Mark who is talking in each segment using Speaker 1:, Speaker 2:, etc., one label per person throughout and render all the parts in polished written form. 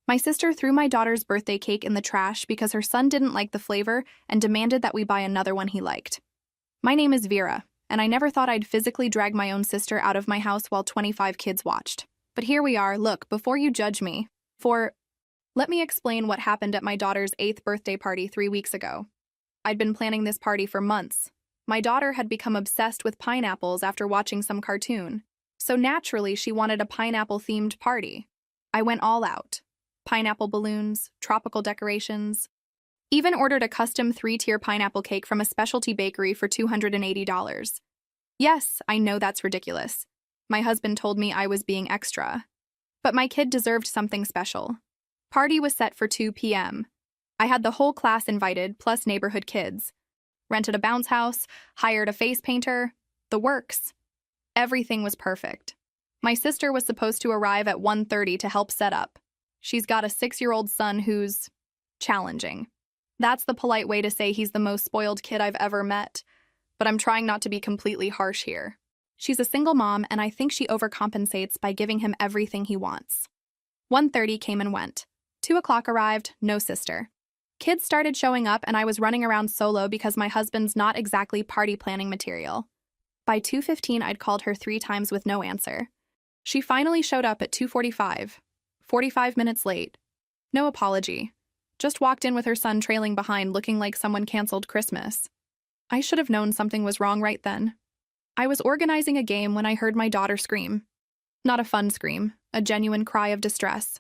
Speaker 1: My sister threw my daughter's birthday cake in the trash because her son didn't like the flavor and demanded that we buy another one he liked. My name is Vera, and I never thought I'd physically drag my own sister out of my house while 25 kids watched. But here we are. Look, before you judge me, let me explain what happened at my daughter's 8th birthday party 3 weeks ago. I'd been planning this party for months. My daughter had become obsessed with pineapples after watching some cartoon, so naturally she wanted a pineapple-themed party. I went all out. Pineapple balloons, tropical decorations. Even ordered a custom 3-tier pineapple cake from a specialty bakery for $280. Yes, I know that's ridiculous. My husband told me I was being extra. But my kid deserved something special. Party was set for 2 p.m. I had the whole class invited, plus neighborhood kids. Rented a bounce house, hired a face painter, the works. Everything was perfect. My sister was supposed to arrive at 1:30 to help set up. She's got a 6-year-old son who's challenging. That's the polite way to say he's the most spoiled kid I've ever met, but I'm trying not to be completely harsh here. She's a single mom, and I think she overcompensates by giving him everything he wants. 1:30 came and went. 2 o'clock arrived, no sister. Kids started showing up, and I was running around solo because my husband's not exactly party planning material. By 2:15, I'd called her 3 times with no answer. She finally showed up at 2:45, 45 minutes late. No apology. Just walked in with her son trailing behind, looking like someone canceled Christmas. I should have known something was wrong right then. I was organizing a game when I heard my daughter scream. Not a fun scream, a genuine cry of distress.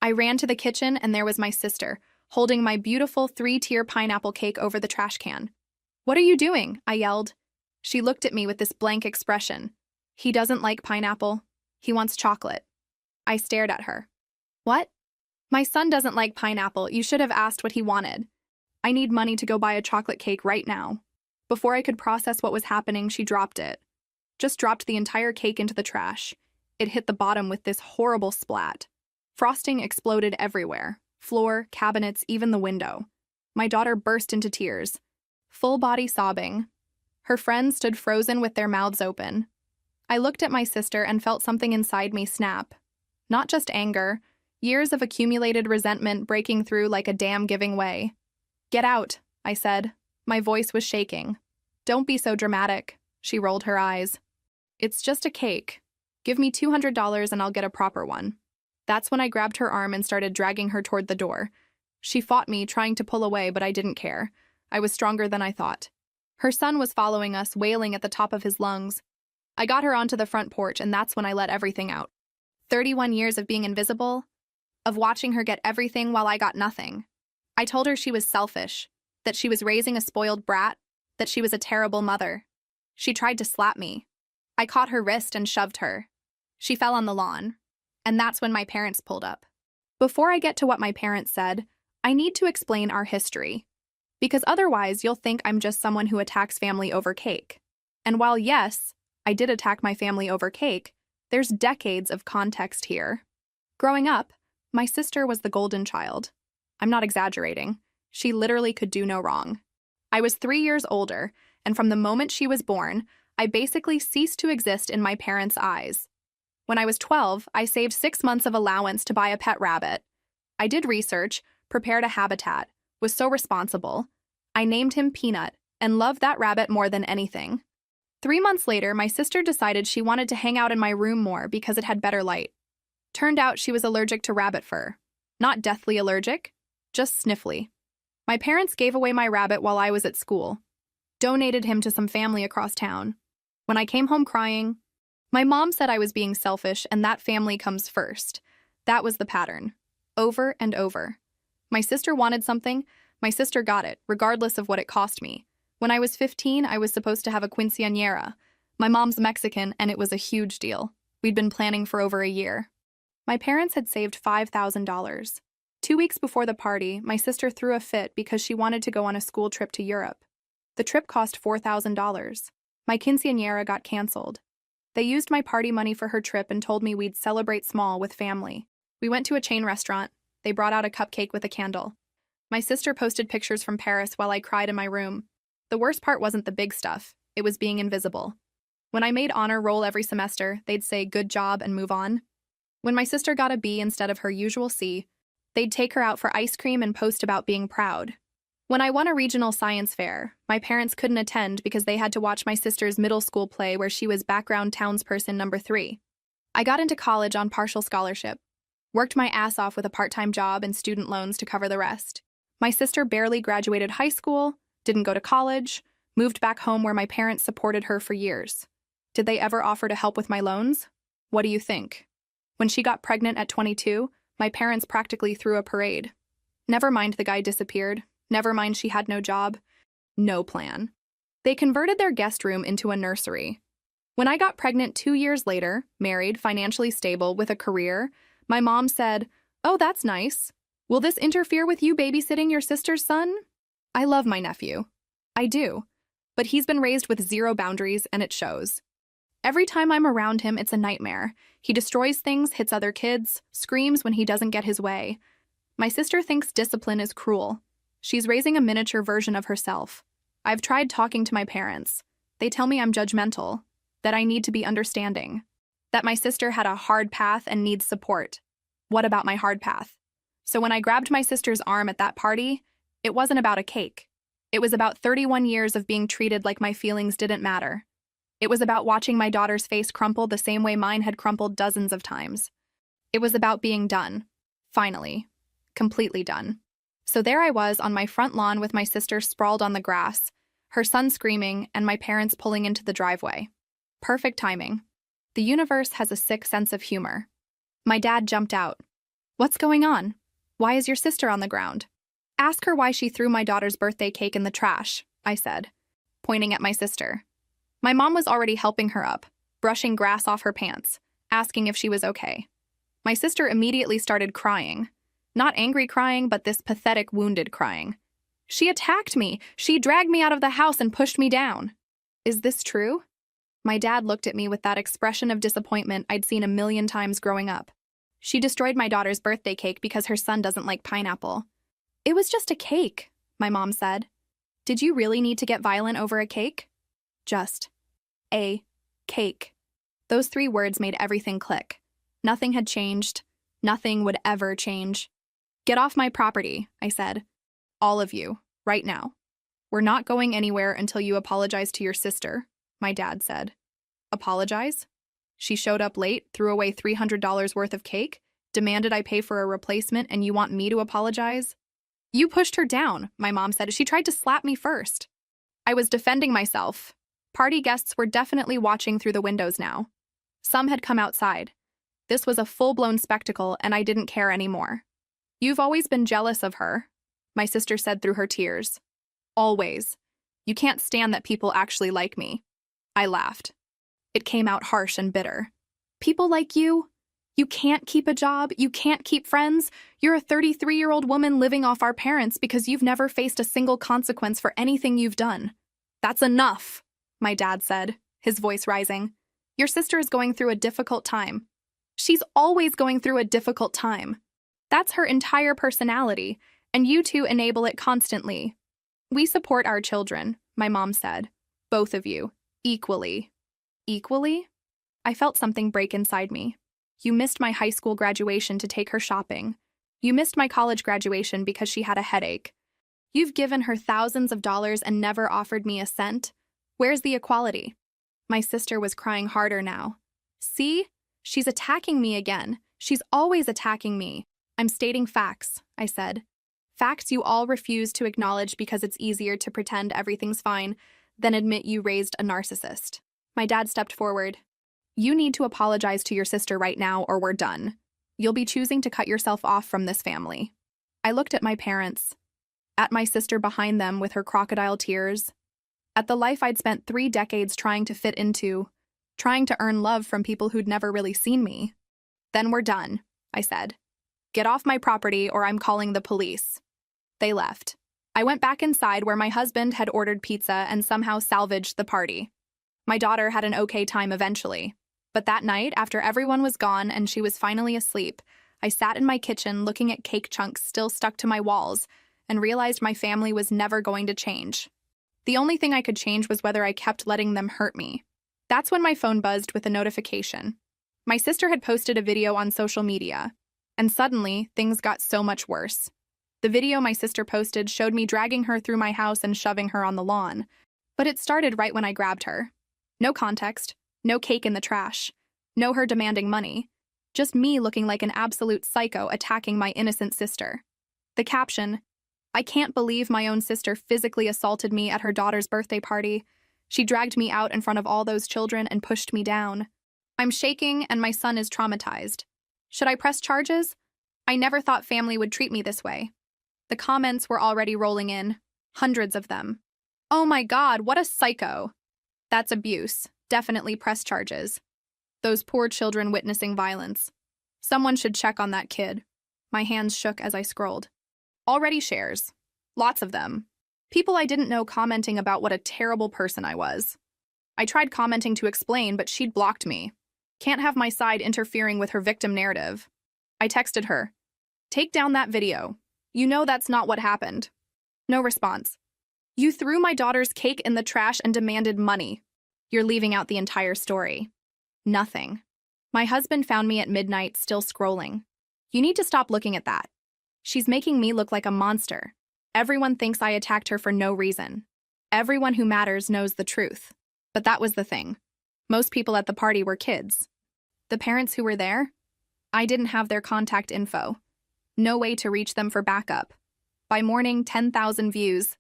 Speaker 1: I ran to the kitchen, and there was my sister, holding my beautiful 3-tier pineapple cake over the trash can. "What are you doing?" I yelled. She looked at me with this blank expression. "He doesn't like pineapple. He wants chocolate." I stared at her. "What?" "My son doesn't like pineapple. You should have asked what he wanted. I need money to go buy a chocolate cake right now." Before I could process what was happening, she dropped it. Just dropped the entire cake into the trash. It hit the bottom with this horrible splat. Frosting exploded everywhere. Floor, cabinets, even the window. My daughter burst into tears, full body sobbing. Her friends stood frozen with their mouths open. I looked at my sister and felt something inside me snap. Not just anger, years of accumulated resentment breaking through like a dam giving way. "Get out," I said. My voice was shaking. "Don't be so dramatic," she rolled her eyes. "It's just a cake. Give me $200 and I'll get a proper one." That's when I grabbed her arm and started dragging her toward the door. She fought me, trying to pull away, but I didn't care. I was stronger than I thought. Her son was following us, wailing at the top of his lungs. I got her onto the front porch, and that's when I let everything out. 31 years of being invisible, of watching her get everything while I got nothing. I told her she was selfish, that she was raising a spoiled brat, that she was a terrible mother. She tried to slap me. I caught her wrist and shoved her. She fell on the lawn. And that's when my parents pulled up. Before I get to what my parents said, I need to explain our history. Because otherwise you'll think I'm just someone who attacks family over cake. And while yes, I did attack my family over cake, there's decades of context here. Growing up, my sister was the golden child. I'm not exaggerating. She literally could do no wrong. I was 3 years older, and from the moment she was born, I basically ceased to exist in my parents' eyes. When I was 12, I saved 6 months of allowance to buy a pet rabbit. I did research, prepared a habitat, was so responsible. I named him Peanut, and loved that rabbit more than anything. 3 months later, my sister decided she wanted to hang out in my room more because it had better light. Turned out she was allergic to rabbit fur. Not deathly allergic, just sniffly. My parents gave away my rabbit while I was at school. Donated him to some family across town. When I came home crying, my mom said I was being selfish and that family comes first. That was the pattern. Over and over. My sister wanted something, my sister got it, regardless of what it cost me. When I was 15, I was supposed to have a quinceañera. My mom's Mexican, and it was a huge deal. We'd been planning for over a year. My parents had saved $5,000. 2 weeks before the party, my sister threw a fit because she wanted to go on a school trip to Europe. The trip cost $4,000. My quinceañera got canceled. They used my party money for her trip and told me we'd celebrate small with family. We went to a chain restaurant. They brought out a cupcake with a candle. My sister posted pictures from Paris while I cried in my room. The worst part wasn't the big stuff. It was being invisible. When I made honor roll every semester, they'd say good job and move on. When my sister got a B instead of her usual C, They'd take her out for ice cream and post about being proud. When I won a regional science fair, my parents couldn't attend because they had to watch my sister's middle school play where she was background townsperson number 3. I got into college on partial scholarship, worked my ass off with a part-time job and student loans to cover the rest. My sister barely graduated high school, didn't go to college, moved back home where my parents supported her for years. Did they ever offer to help with my loans? What do you think? When she got pregnant at 22, my parents practically threw a parade. Never mind the guy disappeared. Never mind she had no job. No plan. They converted their guest room into a nursery. When I got pregnant 2 years later, married, financially stable, with a career, my mom said, "Oh, that's nice. Will this interfere with you babysitting your sister's son?" I love my nephew. I do. But he's been raised with zero boundaries, and it shows. Every time I'm around him, it's a nightmare. He destroys things, hits other kids, screams when he doesn't get his way. My sister thinks discipline is cruel. She's raising a miniature version of herself. I've tried talking to my parents. They tell me I'm judgmental, that I need to be understanding, that my sister had a hard path and needs support. What about my hard path? So when I grabbed my sister's arm at that party, it wasn't about a cake. It was about 31 years of being treated like my feelings didn't matter. It was about watching my daughter's face crumple the same way mine had crumpled dozens of times. It was about being done. Finally. Completely done. So there I was on my front lawn with my sister sprawled on the grass, her son screaming, and my parents pulling into the driveway. Perfect timing. The universe has a sick sense of humor. My dad jumped out. "What's going on? Why is your sister on the ground?" "Ask her why she threw my daughter's birthday cake in the trash," I said, pointing at my sister. My mom was already helping her up, brushing grass off her pants, asking if she was okay. My sister immediately started crying. Not angry crying, but this pathetic, wounded crying. "She attacked me! She dragged me out of the house and pushed me down." Is this true? My dad looked at me with that expression of disappointment I'd seen a million times growing up. "She destroyed my daughter's birthday cake because her son doesn't like pineapple." "It was just a cake," my mom said. "Did you really need to get violent over a cake?" Just a cake. Those 3 words made everything click. Nothing had changed. Nothing would ever change. "Get off my property," I said. "All of you, right now. We're not going anywhere until you apologize to your sister," my dad said. Apologize? She showed up late, threw away $300 worth of cake, demanded I pay for a replacement, and you want me to apologize? "You pushed her down," my mom said. "She tried to slap me first." I was defending myself. Party guests were definitely watching through the windows now. Some had come outside. This was a full-blown spectacle, and I didn't care anymore. "You've always been jealous of her," my sister said through her tears. "Always. You can't stand that people actually like me." I laughed. It came out harsh and bitter. "People like you? You can't keep a job, you can't keep friends. You're a 33-year-old woman living off our parents because you've never faced a single consequence for anything you've done." "That's enough," my dad said, his voice rising. "Your sister is going through a difficult time." "She's always going through a difficult time. That's her entire personality, and you two enable it constantly." "We support our children," my mom said. "Both of you. Equally." Equally? I felt something break inside me. You missed my high school graduation to take her shopping. You missed my college graduation because she had a headache. You've given her thousands of dollars and never offered me a cent. Where's the equality? My sister was crying harder now. "See? She's attacking me again. She's always attacking me." "I'm stating facts," I said. "Facts you all refuse to acknowledge because it's easier to pretend everything's fine than admit you raised a narcissist." My dad stepped forward. "You need to apologize to your sister right now or we're done. You'll be choosing to cut yourself off from this family." I looked at my parents, at my sister behind them with her crocodile tears, at the life I'd spent 3 decades trying to fit into, trying to earn love from people who'd never really seen me. "Then we're done," I said. "Get off my property or I'm calling the police." They left. I went back inside where my husband had ordered pizza and somehow salvaged the party. My daughter had an okay time eventually. But that night, after everyone was gone and she was finally asleep, I sat in my kitchen looking at cake chunks still stuck to my walls and realized my family was never going to change. The only thing I could change was whether I kept letting them hurt me. That's when my phone buzzed with a notification. My sister had posted a video on social media. And suddenly, things got so much worse. The video my sister posted showed me dragging her through my house and shoving her on the lawn. But it started right when I grabbed her. No context, no cake in the trash, no her demanding money. Just me looking like an absolute psycho attacking my innocent sister. The caption, "I can't believe my own sister physically assaulted me at her daughter's birthday party. She dragged me out in front of all those children and pushed me down. I'm shaking and my son is traumatized. Should I press charges? I never thought family would treat me this way." The comments were already rolling in, hundreds of them. "Oh my God, what a psycho. That's abuse. Definitely press charges. Those poor children witnessing violence. Someone should check on that kid." My hands shook as I scrolled. Already shares. Lots of them. People I didn't know commenting about what a terrible person I was. I tried commenting to explain, but she'd blocked me. Can't have my side interfering with her victim narrative. I texted her, "Take down that video. You know that's not what happened." No response. "You threw my daughter's cake in the trash and demanded money. You're leaving out the entire story." Nothing. My husband found me at midnight still scrolling. "You need to stop looking at that. She's making me look like a monster. Everyone thinks I attacked her for no reason. Everyone who matters knows the truth." But that was the thing. Most people at the party were kids. The parents who were there? I didn't have their contact info. No way to reach them for backup. By morning, 10,000 views.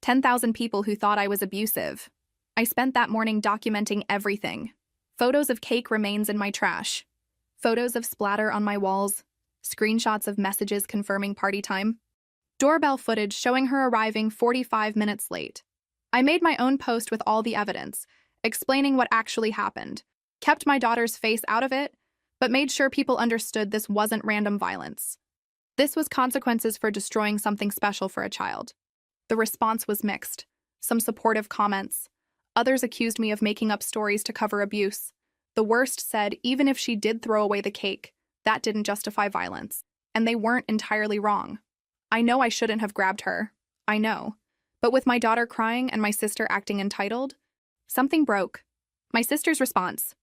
Speaker 1: 10,000 people who thought I was abusive. I spent that morning documenting everything. Photos of cake remains in my trash. Photos of splatter on my walls. Screenshots of messages confirming party time. Doorbell footage showing her arriving 45 minutes late. I made my own post with all the evidence, explaining what actually happened. Kept my daughter's face out of it, but made sure people understood this wasn't random violence. This was consequences for destroying something special for a child. The response was mixed. Some supportive comments. Others accused me of making up stories to cover abuse. The worst said even if she did throw away the cake, that didn't justify violence. And they weren't entirely wrong. I know I shouldn't have grabbed her. I know. But with my daughter crying and my sister acting entitled, something broke. My sister's response.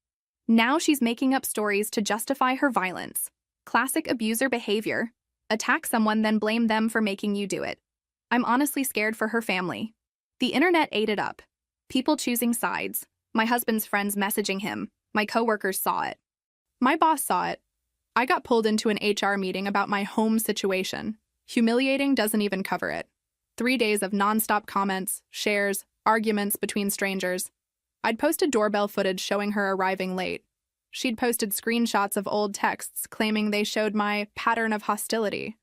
Speaker 1: Now she's making up stories to justify her violence. Classic abuser behavior. Attack someone, then blame them for making you do it. I'm honestly scared for her family. The internet ate it up. People choosing sides. My husband's friends messaging him. My coworkers saw it. My boss saw it. I got pulled into an HR meeting about my home situation. Humiliating doesn't even cover it. 3 days of nonstop comments, shares, arguments between strangers. I'd posted doorbell footage showing her arriving late. She'd posted screenshots of old texts claiming they showed my pattern of hostility.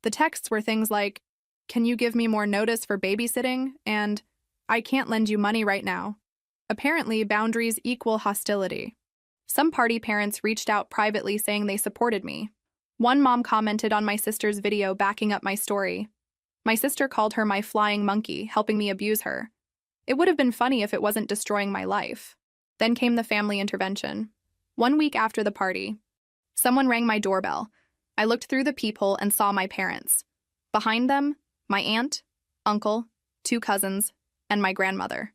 Speaker 1: The texts were things like, "Can you give me more notice for babysitting?" and "I can't lend you money right now." Apparently, boundaries equal hostility. Some party parents reached out privately saying they supported me. One mom commented on my sister's video backing up my story. My sister called her my flying monkey, helping me abuse her. It would have been funny if it wasn't destroying my life. Then came the family intervention. 1 week after the party, someone rang my doorbell. I looked through the peephole and saw my parents. Behind them, my aunt, uncle, 2 cousins, and my grandmother.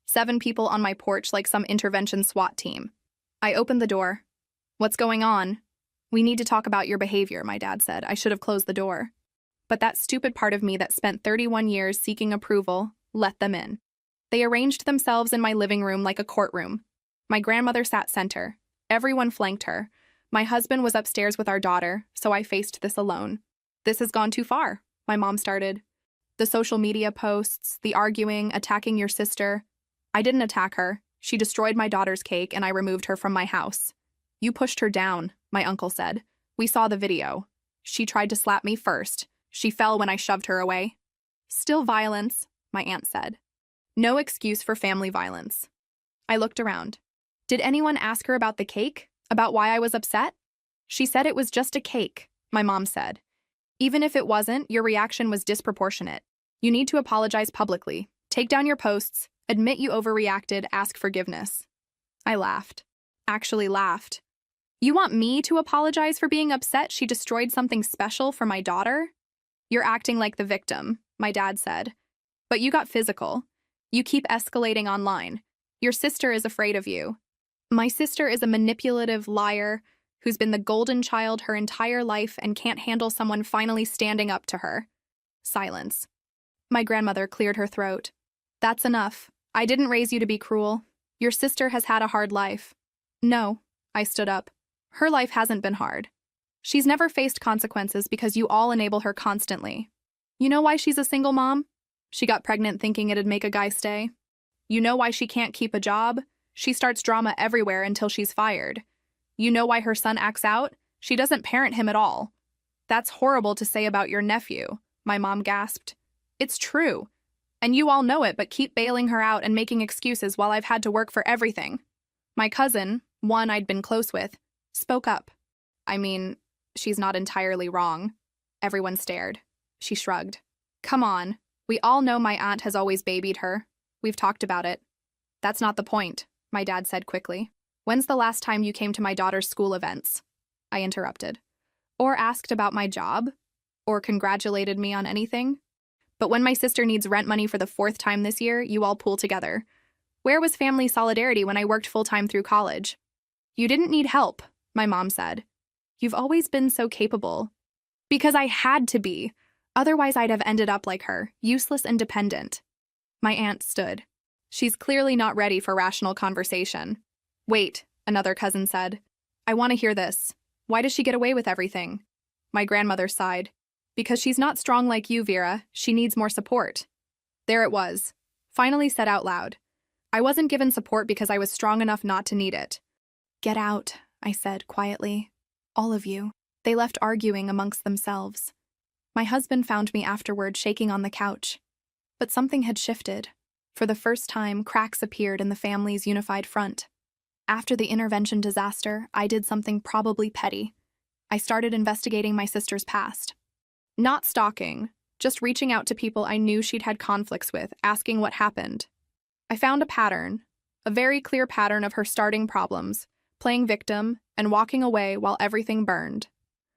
Speaker 1: 7 people on my porch like some intervention SWAT team. I opened the door. "What's going on?" "We need to talk about your behavior," my dad said. I should have closed the door. But that stupid part of me that spent 31 years seeking approval let them in. They arranged themselves in my living room like a courtroom. My grandmother sat center. Everyone flanked her. My husband was upstairs with our daughter, so I faced this alone. "This has gone too far," my mom started. "The social media posts, the arguing, attacking your sister." "I didn't attack her. She destroyed my daughter's cake and I removed her from my house." "You pushed her down," my uncle said. "We saw the video. She tried to slap me first. She fell when I shoved her away." "Still violence," my aunt said. "No excuse for family violence." I looked around. Did anyone ask her about the cake? About why I was upset? "She said it was just a cake," my mom said. "Even if it wasn't, your reaction was disproportionate. You need to apologize publicly. Take down your posts. Admit you overreacted. Ask forgiveness." I laughed. Actually laughed. "You want me to apologize for being upset she destroyed something special for my daughter?" "You're acting like the victim," my dad said. "But you got physical. You keep escalating online. Your sister is afraid of you." "My sister is a manipulative liar who's been the golden child her entire life and can't handle someone finally standing up to her. Silence. My grandmother cleared her throat. That's enough. I didn't raise you to be cruel. Your sister has had a hard life. No, I stood up. Her life hasn't been hard. She's never faced consequences because you all enable her constantly. You know why she's a single mom? She got pregnant thinking it'd make a guy stay. You know why she can't keep a job? She starts drama everywhere until she's fired. You know why her son acts out? She doesn't parent him at all. That's horrible to say about your nephew, my mom gasped. It's true. And you all know it, but keep bailing her out and making excuses while I've had to work for everything. My cousin, one I'd been close with, spoke up. I mean, she's not entirely wrong. Everyone stared. She shrugged. Come on. We all know my aunt has always babied her. We've talked about it. That's not the point, my dad said quickly. When's the last time you came to my daughter's school events? I interrupted. Or asked about my job? Or congratulated me on anything? But when my sister needs rent money for the 4th time this year, you all pool together. Where was family solidarity when I worked full-time through college? You didn't need help, my mom said. You've always been so capable. Because I had to be. Otherwise, I'd have ended up like her, useless and dependent. My aunt stood. She's clearly not ready for rational conversation. Wait, another cousin said. I want to hear this. Why does she get away with everything? My grandmother sighed. Because she's not strong like you, Vera. She needs more support. There it was. Finally said out loud. I wasn't given support because I was strong enough not to need it. Get out, I said quietly. All of you. They left arguing amongst themselves. My husband found me afterward shaking on the couch. But something had shifted. For the first time, cracks appeared in the family's unified front. After the intervention disaster, I did something probably petty. I started investigating my sister's past. Not stalking, just reaching out to people I knew she'd had conflicts with, asking what happened. I found a pattern, a very clear pattern of her starting problems, playing victim, and walking away while everything burned.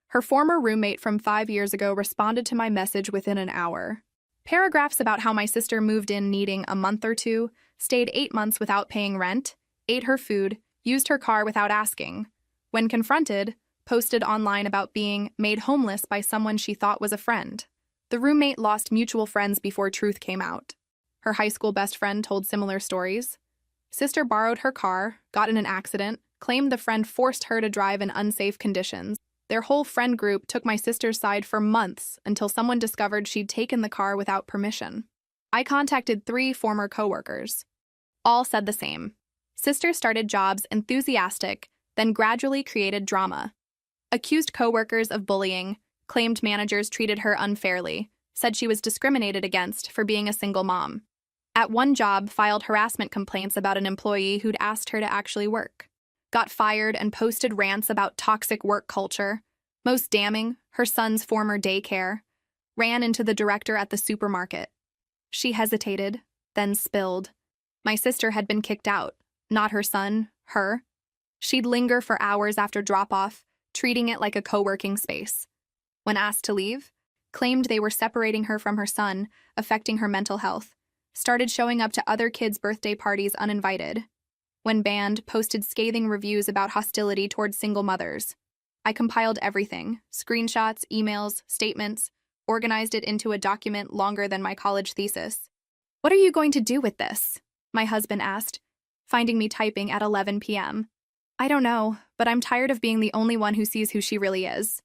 Speaker 1: Her former roommate from 5 years ago responded to my message within an hour. Paragraphs about how my sister moved in needing a month or two, stayed 8 months without paying rent, ate her food, used her car without asking. When confronted, posted online about being made homeless by someone she thought was a friend. The roommate lost mutual friends before truth came out. Her high school best friend told similar stories. Sister borrowed her car, got in an accident, claimed the friend forced her to drive in unsafe conditions. Their whole friend group took my sister's side for months until someone discovered she'd taken the car without permission. I contacted 3 former coworkers. All said the same. Sister started jobs enthusiastic, then gradually created drama. Accused coworkers of bullying, claimed managers treated her unfairly, said she was discriminated against for being a single mom. At one job, filed harassment complaints about an employee who'd asked her to actually work. Got fired and posted rants about toxic work culture. Most damning, her son's former daycare. Ran into the director at the supermarket. She hesitated, then spilled. My sister had been kicked out, not her son, her. She'd linger for hours after drop-off, treating it like a co-working space. When asked to leave, claimed they were separating her from her son, affecting her mental health. Started showing up to other kids' birthday parties uninvited. When banned, posted scathing reviews about hostility towards single mothers. I compiled everything, screenshots, emails, statements, organized it into a document longer than my college thesis. What are you going to do with this? My husband asked, finding me typing at 11 p.m. I don't know, but I'm tired of being the only one who sees who she really is.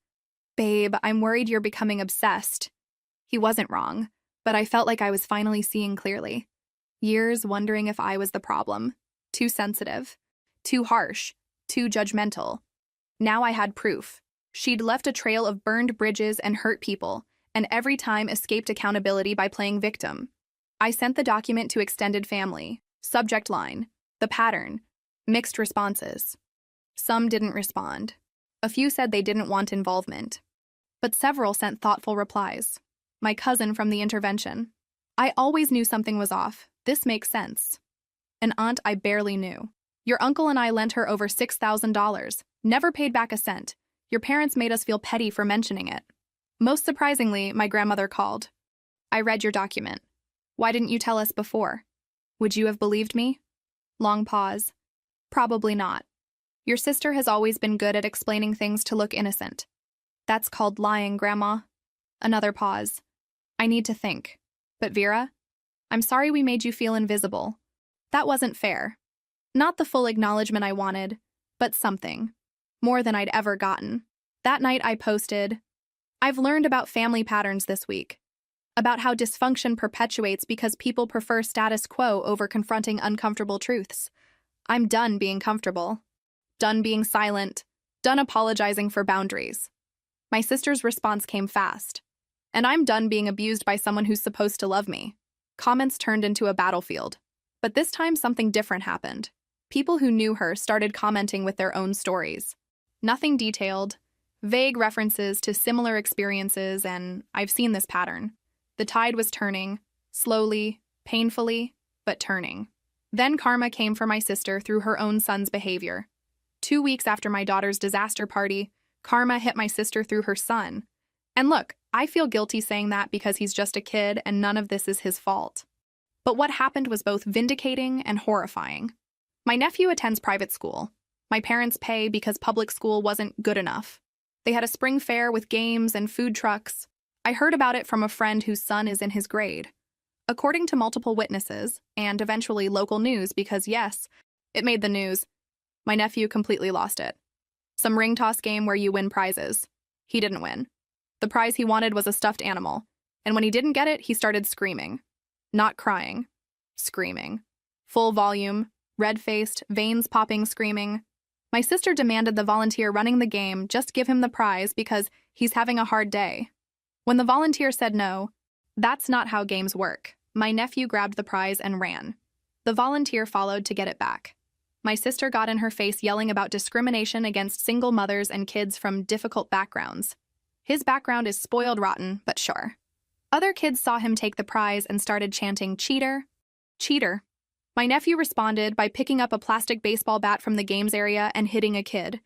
Speaker 1: Babe, I'm worried you're becoming obsessed. He wasn't wrong, but I felt like I was finally seeing clearly. Years wondering if I was the problem. Too sensitive, too harsh, too judgmental. Now I had proof. She'd left a trail of burned bridges and hurt people, and every time escaped accountability by playing victim. I sent the document to extended family. Subject line, the pattern, mixed responses. Some didn't respond. A few said they didn't want involvement. But several sent thoughtful replies. My cousin from the intervention. I always knew something was off. This makes sense. An aunt I barely knew. Your uncle and I lent her over $6,000. Never paid back a cent. Your parents made us feel petty for mentioning it. Most surprisingly, my grandmother called. I read your document. Why didn't you tell us before? Would you have believed me? Long pause. Probably not. Your sister has always been good at explaining things to look innocent. That's called lying, Grandma. Another pause. I need to think. But Vera, I'm sorry we made you feel invisible. That wasn't fair. Not the full acknowledgement I wanted, but something. More than I'd ever gotten. That night I posted, I've learned about family patterns this week. About how dysfunction perpetuates because people prefer status quo over confronting uncomfortable truths. I'm done being comfortable. Done being silent. Done apologizing for boundaries. My sister's response came fast. And I'm done being abused by someone who's supposed to love me. Comments turned into a battlefield. But this time something different happened. People who knew her started commenting with their own stories. Nothing detailed, vague references to similar experiences, and I've seen this pattern. The tide was turning, slowly, painfully, but turning. Then karma came for my sister through her own son's behavior. 2 weeks after my daughter's disaster party, karma hit my sister through her son. And look, I feel guilty saying that because he's just a kid and none of this is his fault. But what happened was both vindicating and horrifying. My nephew attends private school. My parents pay because public school wasn't good enough. They had a spring fair with games and food trucks. I heard about it from a friend whose son is in his grade. According to multiple witnesses, and eventually local news because yes, it made the news, my nephew completely lost it. Some ring toss game where you win prizes. He didn't win. The prize he wanted was a stuffed animal, and when he didn't get it, he started screaming. Not crying. Screaming. Full volume, red-faced, veins popping screaming. My sister demanded the volunteer running the game just give him the prize because he's having a hard day. When the volunteer said no, that's not how games work. My nephew grabbed the prize and ran. The volunteer followed to get it back. My sister got in her face yelling about discrimination against single mothers and kids from difficult backgrounds. His background is spoiled rotten, but sure. Other kids saw him take the prize and started chanting, "Cheater, cheater." My nephew responded by picking up a plastic baseball bat from the games area and hitting a kid.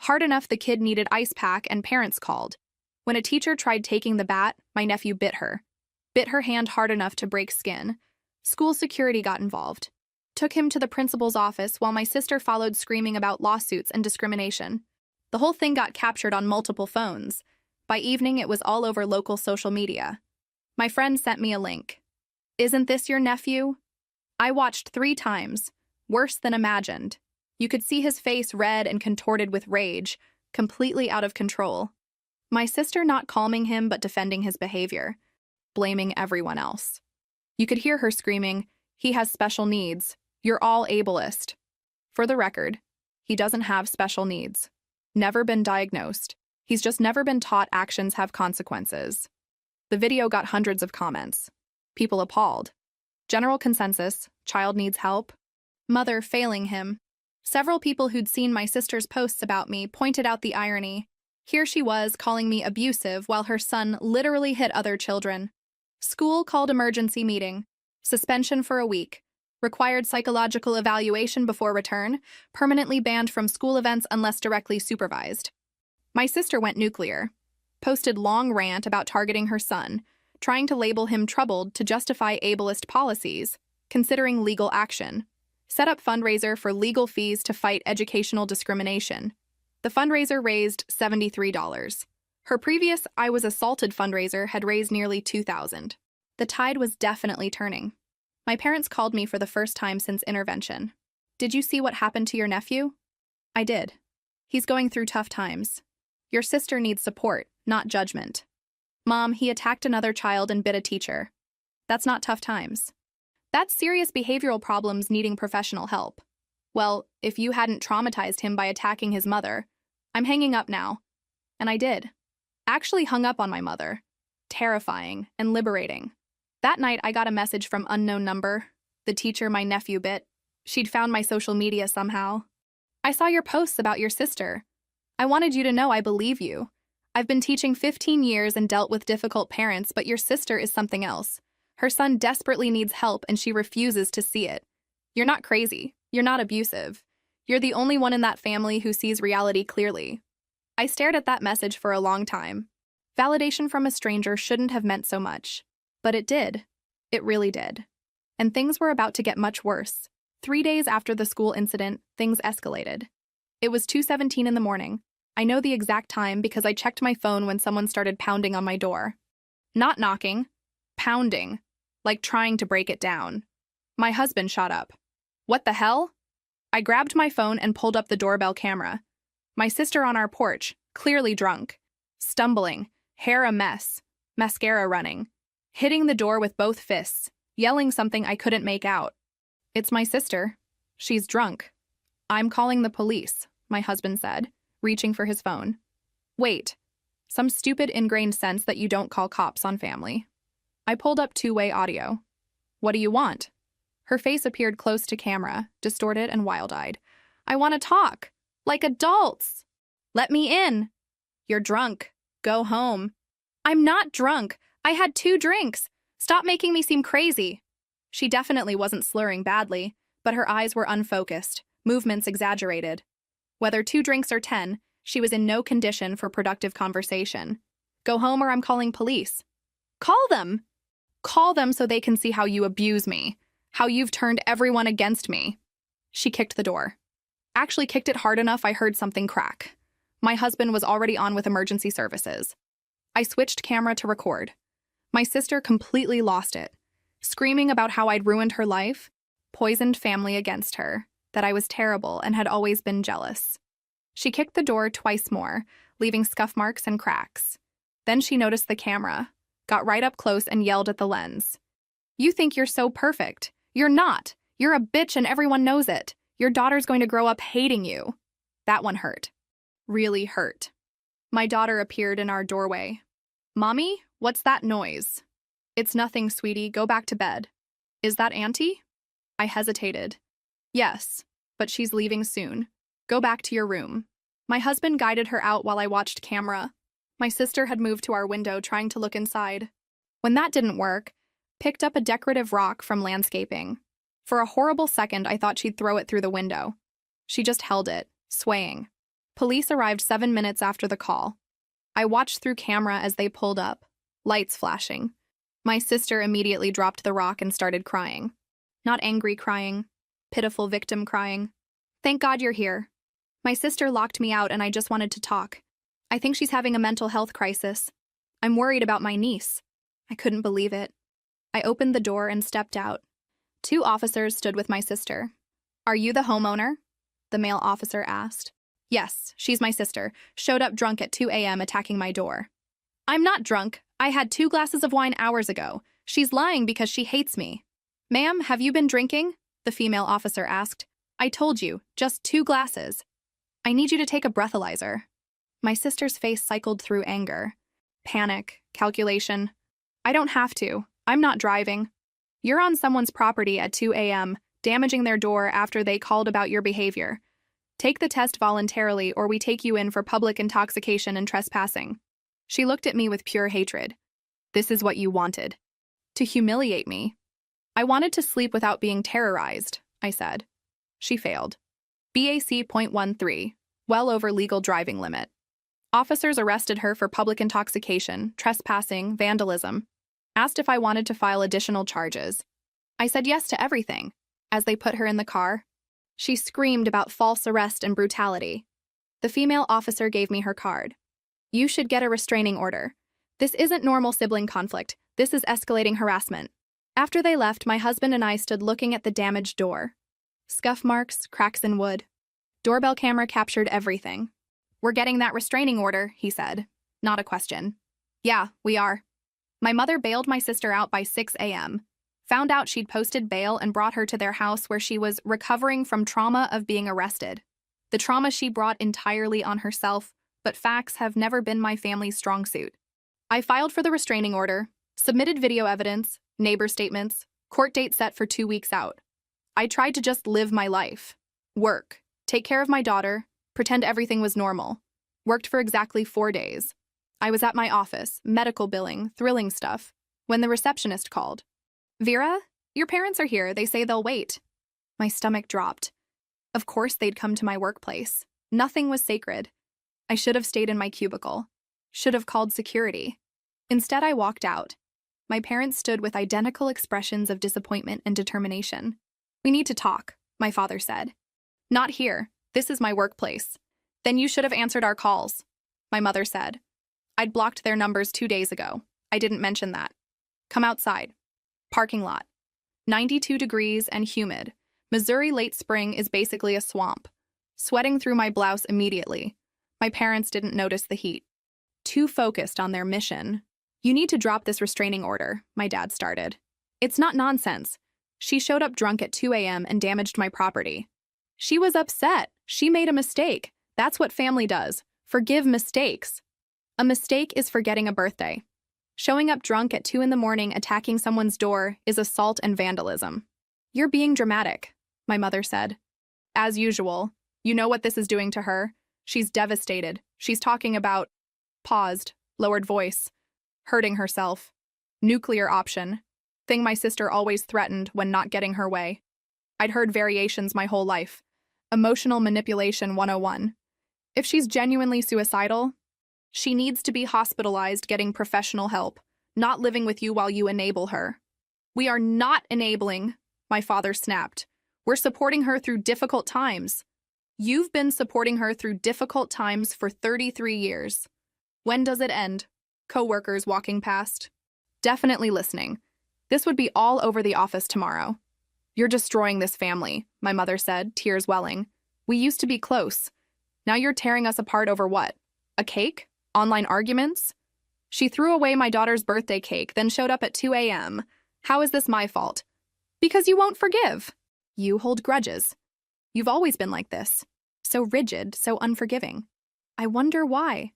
Speaker 1: Hard enough the kid needed ice pack and parents called. When a teacher tried taking the bat, my nephew bit her. Bit her hand hard enough to break skin. School security got involved. Took him to the principal's office while my sister followed screaming about lawsuits and discrimination. The whole thing got captured on multiple phones. By evening, it was all over local social media. My friend sent me a link. Isn't this your nephew? I watched 3 times. Worse than imagined. You could see his face red and contorted with rage, completely out of control. My sister not calming him but defending his behavior, blaming everyone else. You could hear her screaming, "He has special needs. You're all ableist." For the record, he doesn't have special needs. Never been diagnosed. He's just never been taught actions have consequences. The video got hundreds of comments. People appalled. General consensus, child needs help. Mother failing him. Several people who'd seen my sister's posts about me pointed out the irony. Here she was calling me abusive while her son literally hit other children. School called emergency meeting. Suspension for a week. Required psychological evaluation before return. Permanently banned from school events unless directly supervised. My sister went nuclear. Posted long rant about targeting her son, trying to label him troubled to justify ableist policies, considering legal action. Set up fundraiser for legal fees to fight educational discrimination. The fundraiser raised $73. Her previous I Was Assaulted fundraiser had raised nearly $2,000. The tide was definitely turning. My parents called me for the first time since intervention. Did you see what happened to your nephew? I did. He's going through tough times. Your sister needs support, not judgment. Mom, he attacked another child and bit a teacher. That's not tough times. That's serious behavioral problems needing professional help. Well, if you hadn't traumatized him by attacking his mother, I'm hanging up now. And I did. Actually hung up on my mother. Terrifying and liberating. That night, I got a message from unknown number. The teacher my nephew bit. She'd found my social media somehow. I saw your posts about your sister. I wanted you to know I believe you. I've been teaching 15 years and dealt with difficult parents, but your sister is something else. Her son desperately needs help and she refuses to see it. You're not crazy. You're not abusive. You're the only one in that family who sees reality clearly. I stared at that message for a long time. Validation from a stranger shouldn't have meant so much. But it did. It really did. And things were about to get much worse. 3 days after the school incident, things escalated. It was 2:17 in the morning. I know the exact time because I checked my phone when someone started pounding on my door. Not knocking, pounding, like trying to break it down. My husband shot up. What the hell? I grabbed my phone and pulled up the doorbell camera. My sister on our porch, clearly drunk, stumbling, hair a mess, mascara running, hitting the door with both fists, yelling something I couldn't make out. It's my sister. She's drunk. I'm calling the police, my husband said, reaching for his phone. Wait. Some stupid ingrained sense that you don't call cops on family. I pulled up two-way audio. What do you want? Her face appeared close to camera, distorted and wild-eyed. I want to talk. Like adults. Let me in. You're drunk. Go home. I'm not drunk. I had 2 drinks. Stop making me seem crazy. She definitely wasn't slurring badly, but her eyes were unfocused, movements exaggerated. Whether 2 drinks or 10, she was in no condition for productive conversation. Go home or I'm calling police. Call them! Call them so they can see how you abuse me, how you've turned everyone against me. She kicked the door. Actually kicked it hard enough I heard something crack. My husband was already on with emergency services. I switched camera to record. My sister completely lost it, screaming about how I'd ruined her life, poisoned family against her, that I was terrible and had always been jealous. She kicked the door twice more, leaving scuff marks and cracks. Then she noticed the camera, got right up close and yelled at the lens. You think you're so perfect. You're not. You're a bitch and everyone knows it. Your daughter's going to grow up hating you. That one hurt. Really hurt. My daughter appeared in our doorway. Mommy, what's that noise? It's nothing, sweetie. Go back to bed. Is that Auntie? I hesitated. Yes, but she's leaving soon. Go back to your room. My husband guided her out while I watched camera. My sister had moved to our window trying to look inside. When that didn't work, picked up a decorative rock from landscaping. For a horrible second, I thought she'd throw it through the window. She just held it, swaying. Police arrived 7 minutes after the call. I watched through camera as they pulled up, lights flashing. My sister immediately dropped the rock and started crying. Not angry crying, pitiful victim crying. Thank God you're here. My sister locked me out and I just wanted to talk. I think she's having a mental health crisis. I'm worried about my niece. I couldn't believe it. I opened the door and stepped out. 2 officers stood with my sister. Are you the homeowner? The male officer asked. Yes, she's my sister. Showed up drunk at 2 a.m. attacking my door. I'm not drunk. I had 2 glasses of wine hours ago. She's lying because she hates me. Ma'am, have you been drinking? The female officer asked. I told you, just 2 glasses. I need you to take a breathalyzer. My sister's face cycled through anger. Panic, calculation. I don't have to. I'm not driving. You're on someone's property at 2 a.m., damaging their door after they called about your behavior. Take the test voluntarily or we take you in for public intoxication and trespassing. She looked at me with pure hatred. This is what you wanted. To humiliate me. I wanted to sleep without being terrorized, I said. She failed. BAC.13, well over legal driving limit. Officers arrested her for public intoxication, trespassing, vandalism. Asked if I wanted to file additional charges. I said yes to everything. As they put her in the car, she screamed about false arrest and brutality. The female officer gave me her card. You should get a restraining order. This isn't normal sibling conflict. This is escalating harassment. After they left, my husband and I stood looking at the damaged door. Scuff marks, cracks in wood. Doorbell camera captured everything. We're getting that restraining order, he said. Not a question. Yeah, we are. My mother bailed my sister out by 6 a.m., found out she'd posted bail and brought her to their house where she was recovering from trauma of being arrested. The trauma she brought entirely on herself, but facts have never been my family's strong suit. I filed for the restraining order, submitted video evidence, neighbor statements, court date set for 2 weeks out. I tried to just live my life. Work, take care of my daughter, pretend everything was normal. Worked for exactly 4 days. I was at my office, medical billing, thrilling stuff, when the receptionist called. Vera, your parents are here. They say they'll wait. My stomach dropped. Of course they'd come to my workplace. Nothing was sacred. I should have stayed in my cubicle. Should have called security. Instead, I walked out. My parents stood with identical expressions of disappointment and determination. We need to talk, my father said. Not here. This is my workplace. Then you should have answered our calls, my mother said. I'd blocked their numbers 2 days ago. I didn't mention that. Come outside. Parking lot. 92 degrees and humid. Missouri late spring is basically a swamp. Sweating through my blouse immediately. My parents didn't notice the heat. Too focused on their mission. You need to drop this restraining order, my dad started. It's not nonsense. She showed up drunk at 2 a.m. and damaged my property. She was upset. She made a mistake. That's what family does. Forgive mistakes. A mistake is forgetting a birthday. Showing up drunk at 2 in the morning attacking someone's door is assault and vandalism. You're being dramatic, my mother said. As usual. You know what this is doing to her? She's devastated. She's talking about... Paused, lowered voice. Hurting herself. Nuclear option. Thing my sister always threatened when not getting her way. I'd heard variations my whole life. Emotional manipulation 101. If she's genuinely suicidal, she needs to be hospitalized getting professional help, not living with you while you enable her. We are not enabling, my father snapped. We're supporting her through difficult times. You've been supporting her through difficult times for 33 years. When does it end? Co-workers walking past. Definitely listening. This would be all over the office tomorrow. You're destroying this family, my mother said, tears welling. We used to be close. Now you're tearing us apart over what? A cake? Online arguments? She threw away my daughter's birthday cake, then showed up at 2 a.m. How is this my fault? Because you won't forgive. You hold grudges. You've always been like this. So rigid, so unforgiving. I wonder why.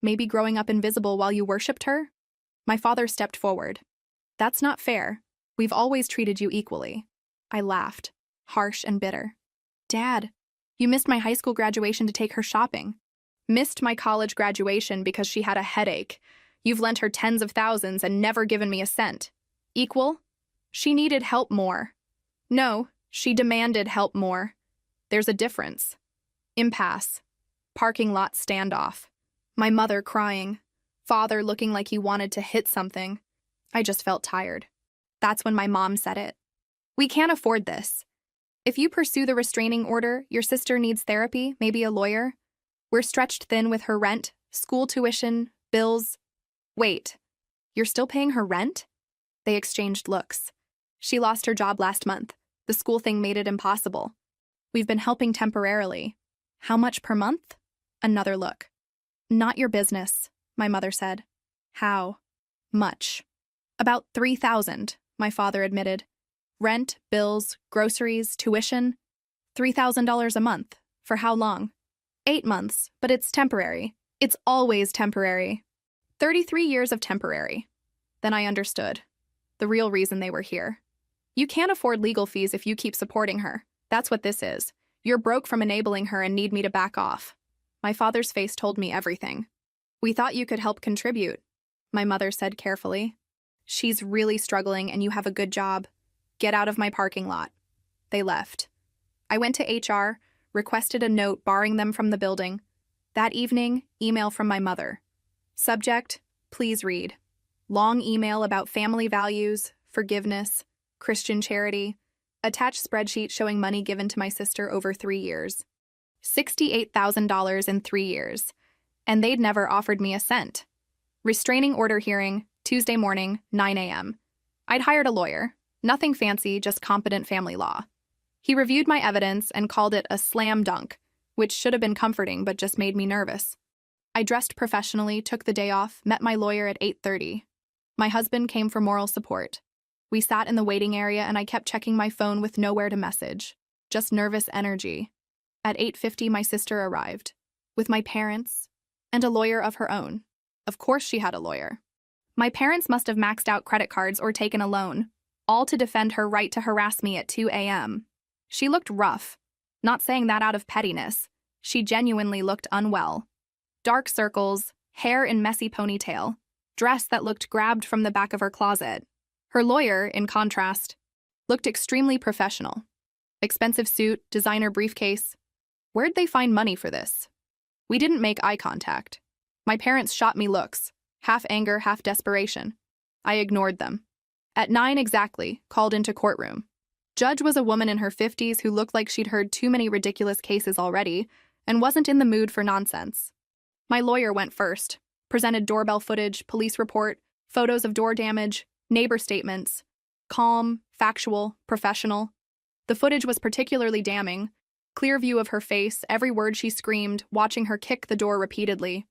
Speaker 1: Maybe growing up invisible while you worshipped her? My father stepped forward. That's not fair. We've always treated you equally. I laughed, harsh and bitter. Dad, you missed my high school graduation to take her shopping. Missed my college graduation because she had a headache. You've lent her tens of thousands and never given me a cent. Equal? She needed help more. No, she demanded help more. There's a difference. Impasse. Parking lot standoff. My mother crying. Father looking like he wanted to hit something. I just felt tired. That's when my mom said it. We can't afford this. If you pursue the restraining order, your sister needs therapy, maybe a lawyer. We're stretched thin with her rent, school tuition, bills. Wait, you're still paying her rent? They exchanged looks. She lost her job last month. The school thing made it impossible. We've been helping temporarily. How much per month? Another look. Not your business, my mother said. How much? About $3,000, my father admitted. Rent, bills, groceries, tuition. $3,000 a month. For how long? 8 months, but it's temporary. It's always temporary. 33 years of temporary. Then I understood. The real reason they were here. You can't afford legal fees if you keep supporting her. That's what this is. You're broke from enabling her and need me to back off. My father's face told me everything. We thought you could help contribute, my mother said carefully. She's really struggling and you have a good job. Get out of my parking lot. They left. I went to HR, requested a note barring them from the building. That evening, email from my mother. Subject, please read. Long email about family values, forgiveness, Christian charity. Attached spreadsheet showing money given to my sister over 3 years. $68,000 in 3 years. And they'd never offered me a cent. Restraining order hearing, Tuesday morning, 9 a.m. I'd hired a lawyer. Nothing fancy, just competent family law. He reviewed my evidence and called it a slam dunk, which should have been comforting but just made me nervous. I dressed professionally, took the day off, met my lawyer at 8:30. My husband came for moral support. We sat in the waiting area and I kept checking my phone with nowhere to message. Just nervous energy. At 8:50, my sister arrived. With my parents and a lawyer of her own. Of course she had a lawyer. My parents must have maxed out credit cards or taken a loan, all to defend her right to harass me at 2 a.m. She looked rough. Not saying that out of pettiness. She genuinely looked unwell. Dark circles, hair in messy ponytail, dress that looked grabbed from the back of her closet. Her lawyer, in contrast, looked extremely professional. Expensive suit, designer briefcase. Where'd they find money for this? We didn't make eye contact. My parents shot me looks, half anger, half desperation. I ignored them. At 9 exactly, called into courtroom. Judge was a woman in her 50s who looked like she'd heard too many ridiculous cases already and wasn't in the mood for nonsense. My lawyer went first, presented doorbell footage, police report, photos of door damage, neighbor statements. Calm, factual, professional. The footage was particularly damning. Clear view of her face, every word she screamed, watching her kick the door repeatedly.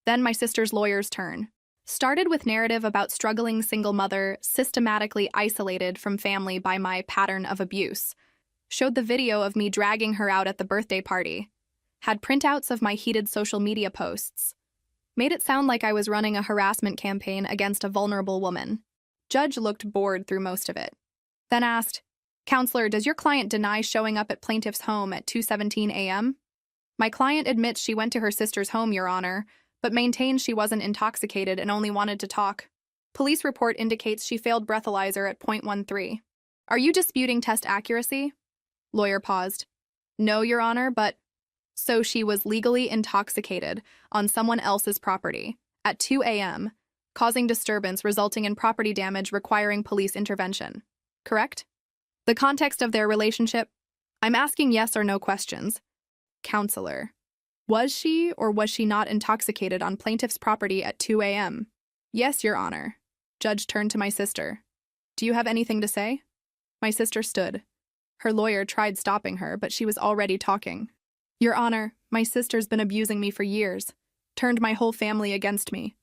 Speaker 1: Then my sister's lawyer's turn. Started with narrative about struggling single mother, systematically isolated from family by my pattern of abuse. Showed the video of me dragging her out at the birthday party. Had printouts of my heated social media posts. Made it sound like I was running a harassment campaign against a vulnerable woman. Judge looked bored through most of it. Then asked, "Counselor, does your client deny showing up at plaintiff's home at 2:17 a.m.? My client admits she went to her sister's home, Your Honor, but maintains she wasn't intoxicated and only wanted to talk. Police report indicates she failed breathalyzer at .13. Are you disputing test accuracy?" Lawyer paused. "No, Your Honor, but..." So she was legally intoxicated on someone else's property at 2 a.m., causing disturbance resulting in property damage requiring police intervention. Correct? The context of their relationship? I'm asking yes or no questions. Counselor. Was she or was she not intoxicated on plaintiff's property at 2 a.m.? Yes, Your Honor. Judge turned to my sister. Do you have anything to say? My sister stood. Her lawyer tried stopping her, but she was already talking. Your Honor, my sister's been abusing me for years. Turned my whole family against me.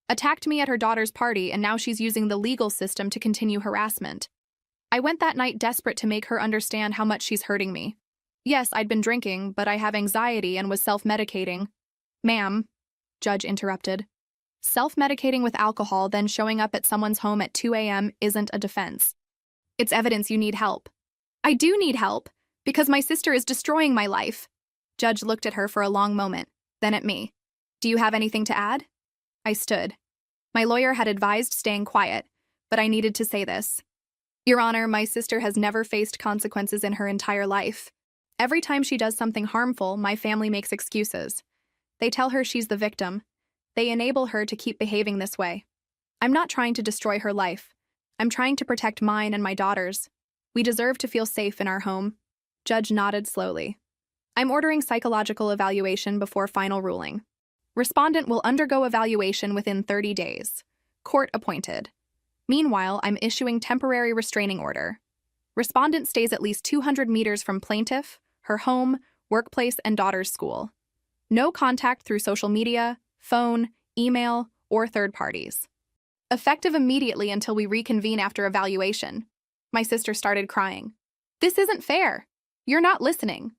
Speaker 1: Attacked me at her daughter's party, and now she's using the legal system to continue harassment. I went that night desperate to make her understand how much she's hurting me. Yes, I'd been drinking, but I have anxiety and was self-medicating. Ma'am, Judge interrupted. Self-medicating with alcohol, then showing up at someone's home at 2 a.m. isn't a defense. It's evidence you need help. I do need help, because my sister is destroying my life. Judge looked at her for a long moment, then at me. Do you have anything to add? I stood. My lawyer had advised staying quiet, but I needed to say this. Your Honor, my sister has never faced consequences in her entire life. Every time she does something harmful, my family makes excuses. They tell her she's the victim. They enable her to keep behaving this way. I'm not trying to destroy her life. I'm trying to protect mine and my daughter's. We deserve to feel safe in our home. Judge nodded slowly. I'm ordering psychological evaluation before final ruling. Respondent will undergo evaluation within 30 days. Court appointed. Meanwhile, I'm issuing temporary restraining order. Respondent stays at least 200 meters from plaintiff, her home, workplace, and daughter's school. No contact through social media, phone, email, or third parties. Effective immediately until we reconvene after evaluation. My sister started crying. This isn't fair. You're not listening.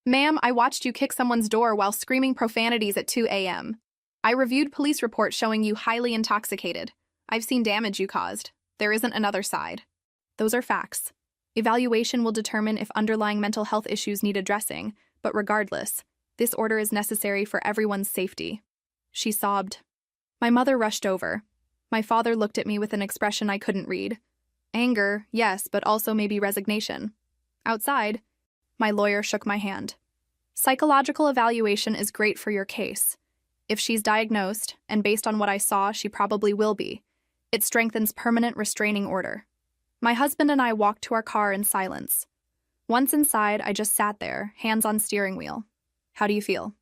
Speaker 1: Ma'am, I watched you kick someone's door while screaming profanities at 2 a.m. I reviewed police reports showing you highly intoxicated. I've seen damage you caused. There isn't another side. Those are facts. Evaluation will determine if underlying mental health issues need addressing, but regardless, this order is necessary for everyone's safety. She sobbed. My mother rushed over. My father looked at me with an expression I couldn't read. Anger, yes, but also maybe resignation. Outside, my lawyer shook my hand. Psychological evaluation is great for your case. If she's diagnosed, and based on what I saw, she probably will be, it strengthens permanent restraining order. My husband and I walked to our car in silence. Once inside, I just sat there, hands on steering wheel. How do you feel?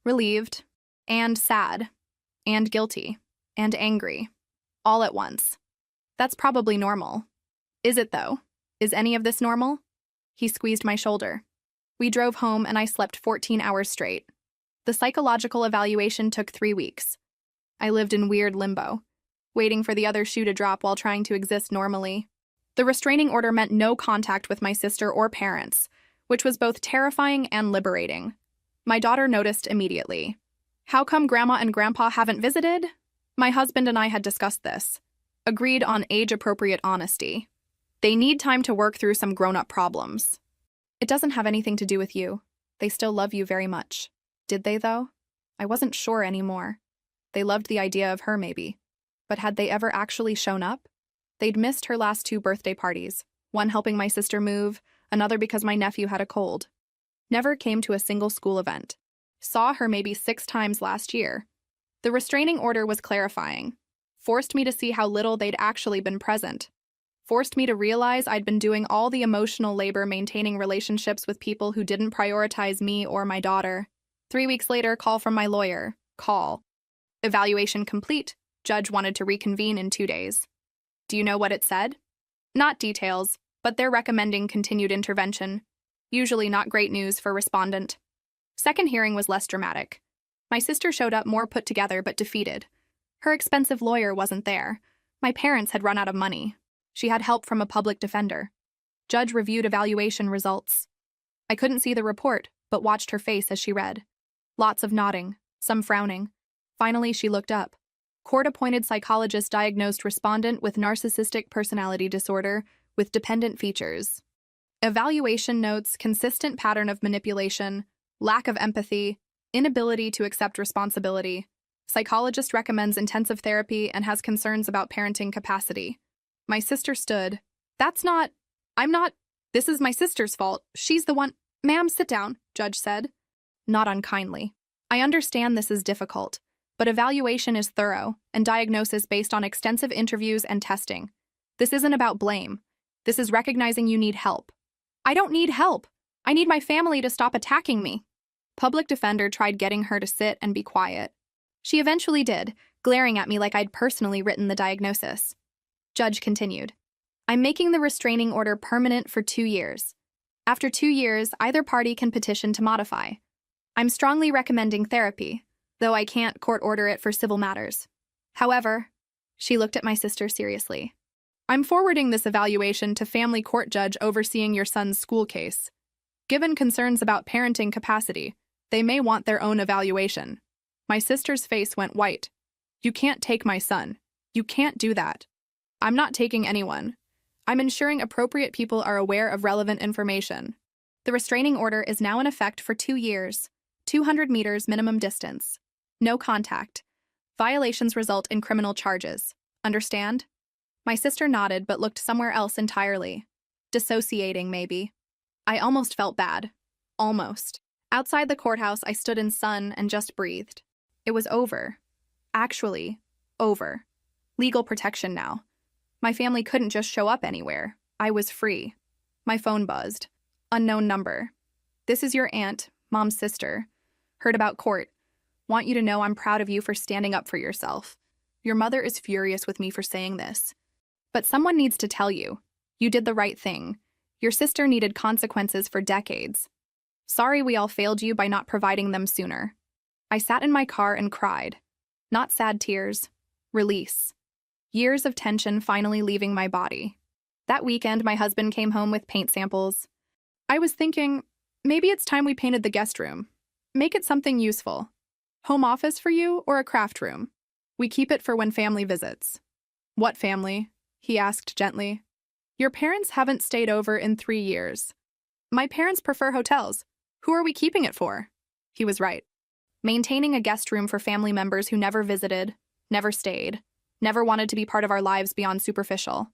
Speaker 1: Relieved, and sad, and guilty, and angry, all at once. That's probably normal. Is it, though? Is any of this normal? He squeezed my shoulder. We drove home and I slept 14 hours straight. The psychological evaluation took 3 weeks. I lived in weird limbo, waiting for the other shoe to drop while trying to exist normally. The restraining order meant no contact with my sister or parents, which was both terrifying and liberating. My daughter noticed immediately. How come Grandma and Grandpa haven't visited? My husband and I had discussed this. Agreed on age-appropriate honesty. They need time to work through some grown-up problems. It doesn't have anything to do with you. They still love you very much. Did they, though? I wasn't sure anymore. They loved the idea of her, maybe. But had they ever actually shown up? They'd missed her last 2 birthday parties, one helping my sister move, another because my nephew had a cold. Never came to a single school event. Saw her maybe 6 times last year. The restraining order was clarifying. Forced me to see how little they'd actually been present. forced me to realize I'd been doing all the emotional labor maintaining relationships with people who didn't prioritize me or my daughter. 3 weeks later, call from my lawyer. Call. Evaluation complete. Judge wanted to reconvene in 2 days. Do you know what it said? Not details, but they're recommending continued intervention. Usually not great news for respondent. Second hearing was less dramatic. My sister showed up more put together but defeated. Her expensive lawyer wasn't there. My parents had run out of money. She had help from a public defender. Judge reviewed evaluation results. I couldn't see the report, but watched her face as she read. Lots of nodding, some frowning. Finally, she looked up. Court-appointed psychologist diagnosed respondent with narcissistic personality disorder with dependent features. Evaluation notes consistent pattern of manipulation, lack of empathy, inability to accept responsibility. Psychologist recommends intensive therapy and has concerns about parenting capacity. My sister stood. I'm not. This is my sister's fault. She's the one. Ma'am, sit down, judge said. Not unkindly. I understand this is difficult, but evaluation is thorough and diagnosis based on extensive interviews and testing. This isn't about blame. This is recognizing you need help. I don't need help. I need my family to stop attacking me. Public defender tried getting her to sit and be quiet. She eventually did, glaring at me like I'd personally written the diagnosis. Judge continued. I'm making the restraining order permanent for 2 years. After 2 years, either party can petition to modify. I'm strongly recommending therapy, though I can't court order it for civil matters. However, she looked at my sister seriously. I'm forwarding this evaluation to family court judge overseeing your son's school case. Given concerns about parenting capacity, they may want their own evaluation. My sister's face went white. You can't take my son. You can't do that. I'm not taking anyone. I'm ensuring appropriate people are aware of relevant information. The restraining order is now in effect for 2 years, 200 meters minimum distance. No contact. Violations result in criminal charges. Understand? My sister nodded but looked somewhere else entirely. Dissociating, maybe. I almost felt bad. Almost. Outside the courthouse, I stood in sun and just breathed. It was over. Actually, over. Legal protection now. My family couldn't just show up anywhere. I was free. My phone buzzed. Unknown number. This is your aunt, mom's sister. Heard about court. Want you to know I'm proud of you for standing up for yourself. Your mother is furious with me for saying this. But someone needs to tell you. You did the right thing. Your sister needed consequences for decades. Sorry we all failed you by not providing them sooner. I sat in my car and cried. Not sad tears. Release. Years of tension finally leaving my body. That weekend, my husband came home with paint samples. I was thinking, maybe it's time we painted the guest room. Make it something useful. Home office for you or a craft room? We keep it for when family visits. What family? He asked gently. Your parents haven't stayed over in 3 years. My parents prefer hotels. Who are we keeping it for? He was right. Maintaining a guest room for family members who never visited, never stayed, never wanted to be part of our lives beyond superficial.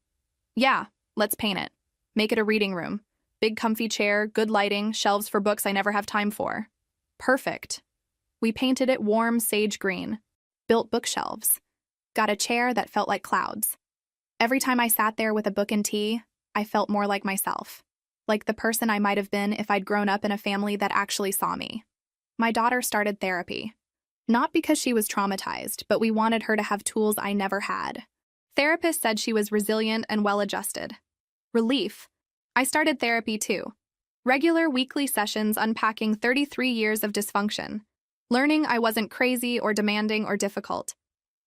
Speaker 1: Yeah, let's paint it. Make it a reading room. Big comfy chair, good lighting, shelves for books I never have time for. Perfect. We painted it warm sage green. Built bookshelves. Got a chair that felt like clouds. Every time I sat there with a book and tea, I felt more like myself. Like the person I might have been if I'd grown up in a family that actually saw me. My daughter started therapy. Not because she was traumatized, but we wanted her to have tools I never had. Therapist said she was resilient and well-adjusted. Relief. I started therapy too. Regular weekly sessions unpacking 33 years of dysfunction. Learning I wasn't crazy or demanding or difficult.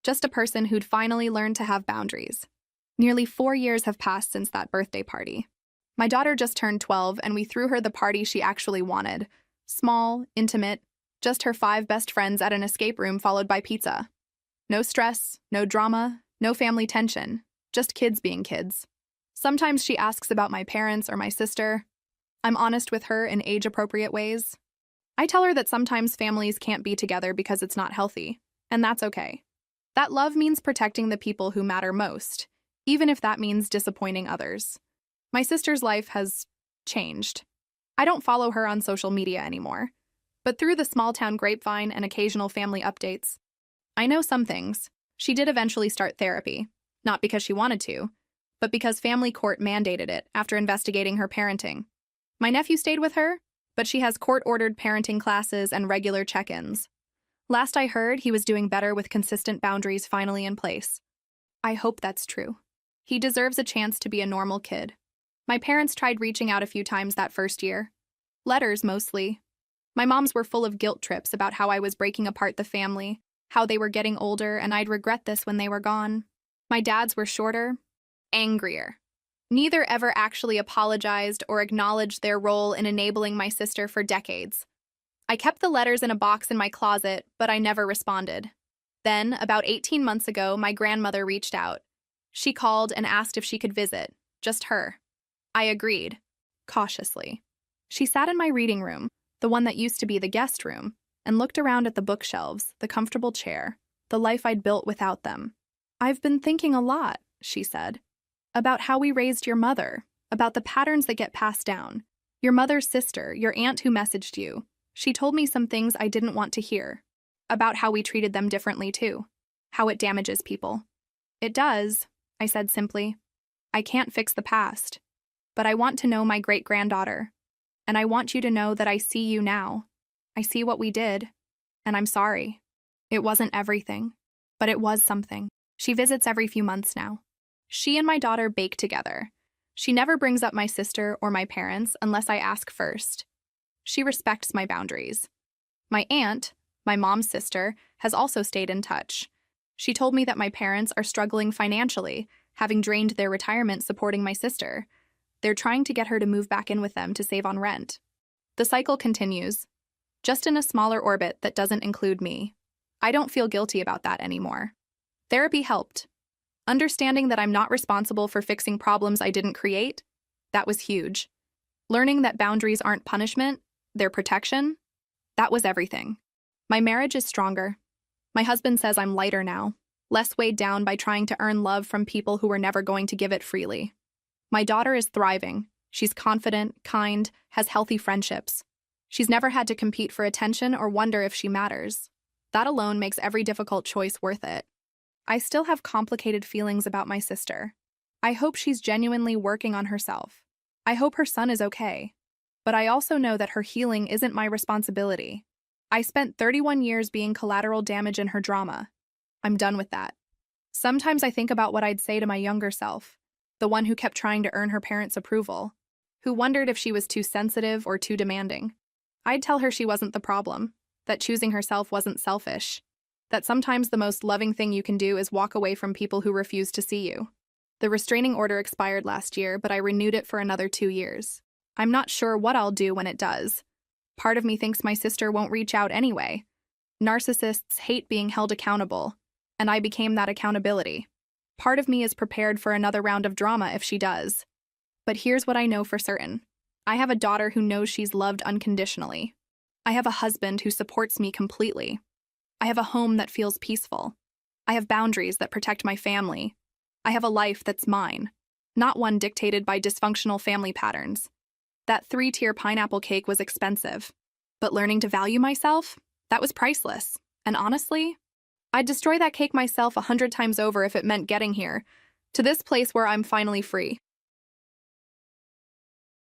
Speaker 1: Just a person who'd finally learned to have boundaries. Nearly 4 years have passed since that birthday party. My daughter just turned 12 and we threw her the party she actually wanted. Small, intimate, just her 5 best friends at an escape room followed by pizza. No stress, no drama, no family tension, just kids being kids. Sometimes she asks about my parents or my sister. I'm honest with her in age-appropriate ways. I tell her that sometimes families can't be together because it's not healthy, and that's okay. That love means protecting the people who matter most, even if that means disappointing others. My sister's life has changed. I don't follow her on social media anymore, but through the small-town grapevine and occasional family updates, I know some things. She did eventually start therapy, not because she wanted to, but because family court mandated it after investigating her parenting. My nephew stayed with her, but she has court-ordered parenting classes and regular check-ins. Last I heard, he was doing better with consistent boundaries finally in place. I hope that's true. He deserves a chance to be a normal kid. My parents tried reaching out a few times that first year. Letters, mostly. My moms were full of guilt trips about how I was breaking apart the family, how they were getting older, and I'd regret this when they were gone. My dads were shorter, angrier. Neither ever actually apologized or acknowledged their role in enabling my sister for decades. I kept the letters in a box in my closet, but I never responded. Then, about 18 months ago, my grandmother reached out. She called and asked if she could visit, just her. I agreed, cautiously. She sat in my reading room, the one that used to be the guest room, and looked around at the bookshelves, the comfortable chair, the life I'd built without them. "I've been thinking a lot," she said, "about how we raised your mother, about the patterns that get passed down. Your mother's sister, your aunt who messaged you, she told me some things I didn't want to hear, about how we treated them differently too, how it damages people." "It does," I said simply. "I can't fix the past, but I want to know my great-granddaughter, and I want you to know that I see you now. I see what we did, and I'm sorry. It wasn't everything, but it was something." She visits every few months now. She and my daughter bake together. She never brings up my sister or my parents unless I ask first. She respects my boundaries. My aunt, my mom's sister, has also stayed in touch. She told me that my parents are struggling financially, having drained their retirement supporting my sister. They're trying to get her to move back in with them to save on rent. The cycle continues, just in a smaller orbit that doesn't include me. I don't feel guilty about that anymore. Therapy helped. Understanding that I'm not responsible for fixing problems I didn't create, that was huge. Learning that boundaries aren't punishment, they're protection, that was everything. My marriage is stronger. My husband says I'm lighter now, less weighed down by trying to earn love from people who were never going to give it freely. My daughter is thriving. She's confident, kind, has healthy friendships. She's never had to compete for attention or wonder if she matters. That alone makes every difficult choice worth it. I still have complicated feelings about my sister. I hope she's genuinely working on herself. I hope her son is okay. But I also know that her healing isn't my responsibility. I spent 31 years being collateral damage in her drama. I'm done with that. Sometimes I think about what I'd say to my younger self, the one who kept trying to earn her parents' approval, who wondered if she was too sensitive or too demanding. I'd tell her she wasn't the problem, that choosing herself wasn't selfish, that sometimes the most loving thing you can do is walk away from people who refuse to see you. The restraining order expired last year, but I renewed it for another 2 years. I'm not sure what I'll do when it does. Part of me thinks my sister won't reach out anyway. Narcissists hate being held accountable, and I became that accountability. Part of me is prepared for another round of drama if she does. But here's what I know for certain. I have a daughter who knows she's loved unconditionally. I have a husband who supports me completely. I have a home that feels peaceful. I have boundaries that protect my family. I have a life that's mine, not one dictated by dysfunctional family patterns. That 3-tier pineapple cake was expensive, but learning to value myself, that was priceless. And honestly, I'd destroy that cake myself 100 times over if it meant getting here, to this place where I'm finally free.